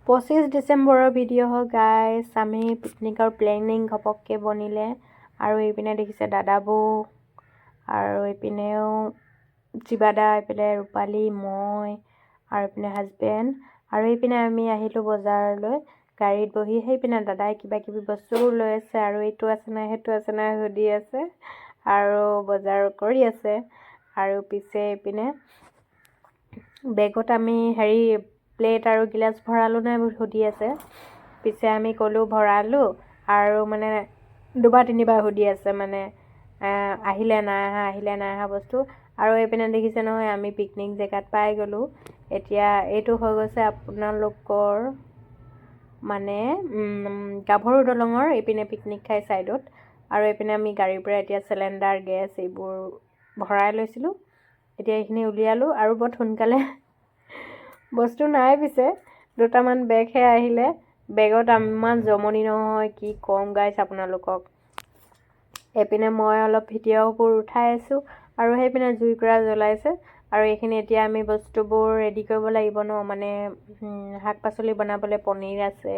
25 ডিচেম্বৰৰ ভিডিঅ' হয় গাইজ। আমি পিকনিকৰ প্লেনিং ঘপককৈ বনিলে আৰু এইপিনে দেখিছে দাদা বৌ আৰু এইপিনেও জীৱাদা, এইপিনে ৰূপালী, মই আৰু এইপিনে হাজবেণ্ড আৰু এইপিনে আমি আহিলোঁ বজাৰলৈ গাড়ীত বহি। সেইপিনে দাদাই কিবা কিবি বস্তুবোৰ লৈ আছে আৰু এইটো আছে নাই সেইটো আছে নাই সুধি আছে আৰু বজাৰ কৰি আছে। আৰু পিছে এইপিনে বেগত আমি প্লেট আৰু গিলাচ ভৰালোঁ নাই সুধি আছে। পিছে আমি ক'লোঁ ভৰালোঁ আৰু মানে দুবাৰ তিনিবাৰ সুধি আছে মানে আহিলে নাই অহা বস্তু। আৰু এইপিনে দেখিছে নহয় আমি পিকনিক জেগাত পাই গ'লোঁ। এতিয়া এইটো হৈ গৈছে আপোনালোকৰ মানে গাভৰু দলঙৰ এইপিনে পিকনিক খাই ছাইডত। আৰু এইপিনে আমি গাড়ীৰ পৰা এতিয়া চিলিণ্ডাৰ গেছ এইবোৰ ভৰাই লৈছিলোঁ। এতিয়া এইখিনি উলিয়ালোঁ আৰু বৰ সোনকালে বস্তু নাই। পিছে দুটামান বেগহে আহিলে। বেগত ইমান জমনি নহয় কি ক'ম গাইছ আপোনালোকক। এইপিনে মই অলপ ভিডিঅ'বোৰ উঠাই আছোঁ আৰু সেইপিনে জুইকুৰা জ্বলাইছে। আৰু এইখিনি এতিয়া আমি বস্তুবোৰ ৰেডি কৰিব লাগিব ন, মানে শাক পাচলি বনাবলৈ পনীৰ আছে,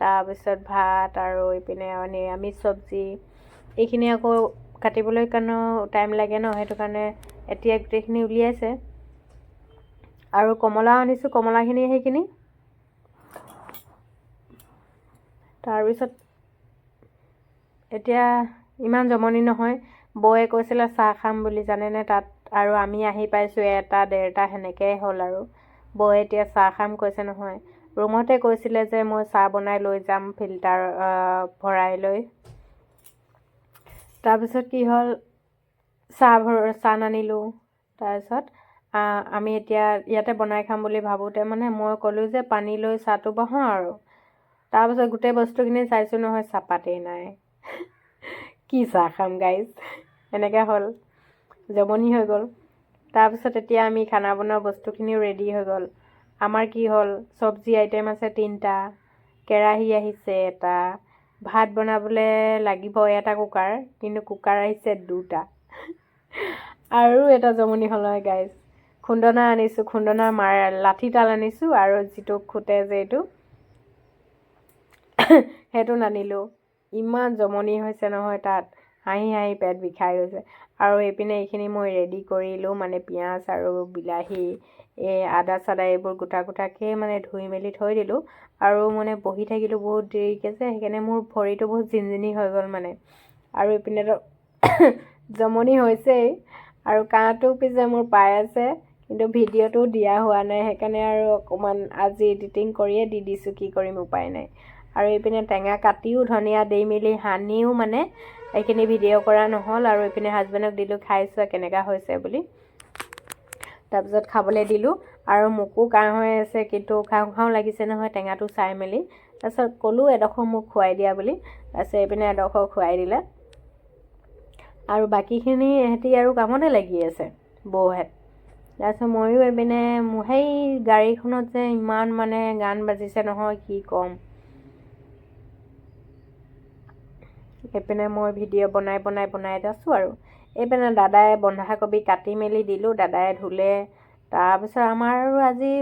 তাৰপিছত ভাত আৰু এইপিনে নিৰামিষ চব্জি। এইখিনি আকৌ কাটিবলৈ কাৰণেও টাইম লাগে ন, সেইটো কাৰণে এতিয়া গোটেইখিনি উলিয়াইছে। আৰু কমলা আনিছোঁ, কমলাখিনি সেইখিনি। তাৰপিছত এতিয়া ইমান জমনি নহয়। বৌয়ে কৈছিলে চাহ খাম বুলি জানেনে তাত, আৰু আমি আহি পাইছোঁ 1-1:30 সেনেকৈ হ'ল। আৰু বৌয়ে এতিয়া চাহ খাম কৈছে নহয়। ৰুমতে কৈছিলে যে মই চাহ বনাই লৈ যাম ফিল্টাৰ ভৰাই লৈ। তাৰপিছত কি হ'ল, চাহ নানিলোঁ। তাৰপিছত আমি এতিয়া ইয়াতে বনাই খাম বুলি ভাবোঁতে মানে মই ক'লোঁ যে পানী লৈ চাহটো বহাওঁ আৰু। তাৰপিছত গোটেই বস্তুখিনি চাইছোঁ নহয় চাহপাতেই নাই। কি চাহ খাম গাইজ, এনেকৈ হ'ল, জমনি হৈ গ'ল। তাৰপিছত এতিয়া আমি খানা বনোৱা বস্তুখিনিও ৰেডি হৈ গ'ল। আমাৰ কি হ'ল, চব্জি আইটেম আছে 3টা, কেৰাহী আহিছে 1টা, ভাত বনাবলৈ লাগিব 1টা কুকাৰ, কিন্তু কুকাৰ আহিছে 2টা। আৰু এটা জমনি হ'ল নহয় গাইজ, খুন্দনা আনিছোঁ, খুন্দনাৰ লাঠিডাল আনিছোঁ আৰু যিটো খুটে যে এইটো সেইটো নানিলোঁ। ইমান জমনি হৈছে নহয় তাত, হাঁহি হাঁহি পেট বিষাই গৈছে। আৰু এইপিনে এইখিনি মই ৰেডি কৰিলোঁ, মানে পিঁয়াজ আৰু বিলাহী, আদা চাদা এইবোৰ গোটাকৈ মানে ধুই মেলি থৈ দিলোঁ। আৰু মানে বহি থাকিলোঁ বহুত দেৰিকৈ যে, সেইকাৰণে মোৰ ভৰিটো বহুত জিনজিনি হৈ গ'ল মানে। আৰু এইপিনেতো জমনি হৈছেই, আৰু কাঁহটো পিছে মোৰ পাই আছে, কিন্তু ভিডিঅ'টো দিয়া হোৱা নাই। সেইকাৰণে আৰু অকণমান আজি এডিটিং কৰিয়ে দি দিছোঁ, কি কৰিম উপায় নাই। আৰু এইপিনে টেঙা কাটিও ধনিয়া দি মেলি সানিও মানে এইখিনি ভিডিঅ' কৰা নহ'ল। আৰু এইপিনে হাজবেণ্ডক দিলোঁ খাই চোৱা কেনেকুৱা হৈছে বুলি। তাৰপিছত খাবলৈ দিলোঁ আৰু মোকো কাঁহ হৈ আছে, কিন্তু খাওঁ লাগিছে নহয় টেঙাটো চাই মেলি। তাৰপিছত ক'লোঁ এডোখৰ মোক খুৱাই দিয়া বুলি। তাৰপিছত এইপিনে এডোখৰ খুৱাই দিলে। আৰু বাকীখিনি এহেঁতি আৰু কামতে লাগি আছে বৌহেঁত। তাৰপিছত ময়ো এইপিনে সেই গাড়ীখনত যে ইমান মানে গান বাজিছে নহয় কি ক'ম। এইপিনে মই ভিডিঅ' বনাই আছোঁ। আৰু এইপিনে দাদাই বন্ধাকবি কাটি মেলি দিলোঁ, দাদাই ধুলে। তাৰপিছত আমাৰ আৰু আজি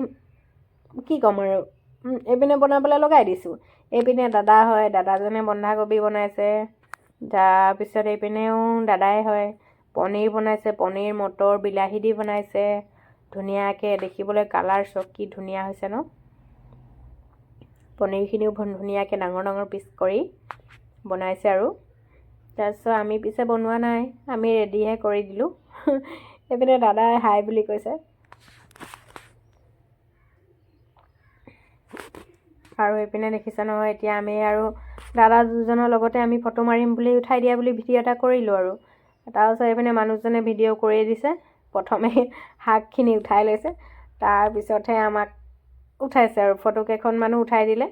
কি ক'ম আৰু, এইপিনে বনাবলৈ লগাই দিছোঁ। এইপিনে দাদা হয়, দাদাজনে বন্ধাকবি বনাইছে। তাৰপিছত এইপিনেও দাদাই হয়, পনীৰ বনাইছে, পনীৰ মটৰ বিলাহী দি বনাইছে ধুনীয়াকৈ। দেখিবলৈ কালাৰ চব কি ধুনীয়া হৈছে ন। পনীৰখিনিও ধুনীয়াকৈ ডাঙৰ ডাঙৰ পিচ কৰি বনাইছে আৰু। তাৰপিছত আমি পিছে বনোৱা নাই, আমি ৰেডিহে কৰি দিলোঁ। এইপিনে দাদাই হাই বুলি কৈছে। আৰু এইপিনে দেখিছে নহয়, এতিয়া আমি আৰু দাদা দুজনৰ লগতে আমি ফটো মাৰিম বুলি উঠাই দিয়া বুলি ভিডিঅ' এটা কৰিলোঁ আৰু। তাৰপিছত এইপিনে মানুহজনে ভিডিঅ' কৰি দিছে। প্ৰথমে শাকখিনি উঠাই লৈছে, তাৰপিছতহে আমাক উঠাইছে আৰু ফটো কেইখনমানো উঠাই দিলে।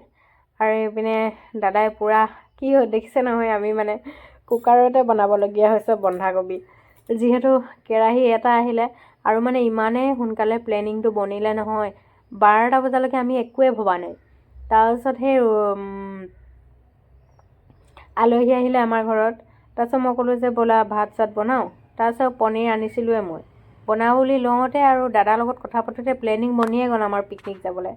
আৰু এইপিনে দাদাই পূৰা কি দেখিছে নহয়, আমি মানে কুকাৰতে বনাবলগীয়া হৈছে বন্ধাকবি, যিহেতু কেৰাহী 1টা আহিলে। আৰু মানে ইমানেই সোনকালে প্লেনিংটো বনিলে নহয়, 12টা বজালৈকে আমি একোৱে ভবা নাই। তাৰপিছত সেই আলহী আহিলে আমাৰ ঘৰত। তাৰপিছত মই ক'লোঁ যে ব'লা ভাত চাত বনাওঁ। তাৰপিছত পনীৰ আনিছিলোঁৱে মই, বনাওঁ বুলি লওঁতে আৰু দাদাৰ লগত কথা পাতোঁতে প্লেনিং বনিয়ে গ'ল আমাৰ পিকনিক যাবলৈ।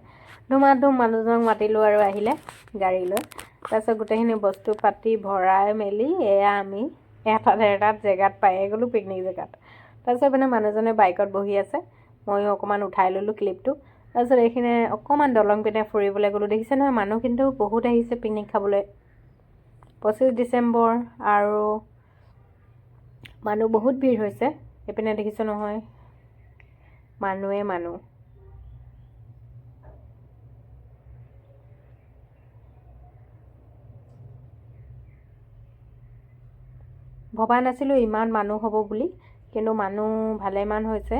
ধুমাধুম মানুহজনক মাতিলোঁ আৰু আহিলে গাড়ী লৈ। তাৰপিছত গোটেইখিনি বস্তু পাতি ভৰাই মেলি এয়া আমি এটা জেগাত পায়ে গ'লোঁ, পিকনিক জেগাত। তাৰপিছত মানে মানুহজনে বাইকত বহি আছে, ময়ো অকণমান উঠাই ল'লোঁ ক্লিপটো। তাৰপিছত এইখিনি অকণমান দলং পিনে ফুৰিবলৈ গ'লোঁ। দেখিছে নহয়, মানুহ কিন্তু বহুত আহিছে পিকনিক খাবলৈ। 25 ডিচেম্বৰ আৰু মানুহ বহুত ভিৰ হৈছে। এইপিনে দেখিছোঁ নহয়, মানুহে মানুহ। ভবা নাছিলোঁ ইমান মানুহ হ'ব বুলি, কিন্তু মানুহ ভালেমান হৈছে।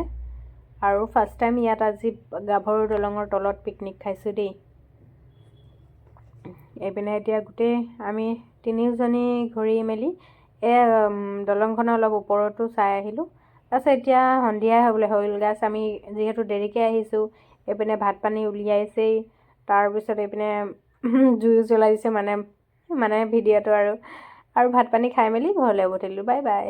আৰু ফাৰ্ষ্ট টাইম ইয়াত আজি গাভৰু দলঙৰ তলত পিকনিক খাইছোঁ দেই। এইপিনে এতিয়া গোটেই আমি তিনিওজনী ঘূৰি মেলি দলংখনৰ অলপ ওপৰতো চাই আহিলোঁ। তাৰপিছত এতিয়া সন্ধিয়াই হ'বলৈ হ'ল গাইছ। আমি যিহেতু দেৰিকৈ আহিছোঁ, এইপিনে ভাত পানী উলিয়াইছেই। তাৰপিছত এইপিনে জুইও জ্বলাই দিছে মানে ভিডিঅ'টো আৰু ভাত পানী খাই মেলি ঘৰলৈ উভতিলোঁ। Bye bye.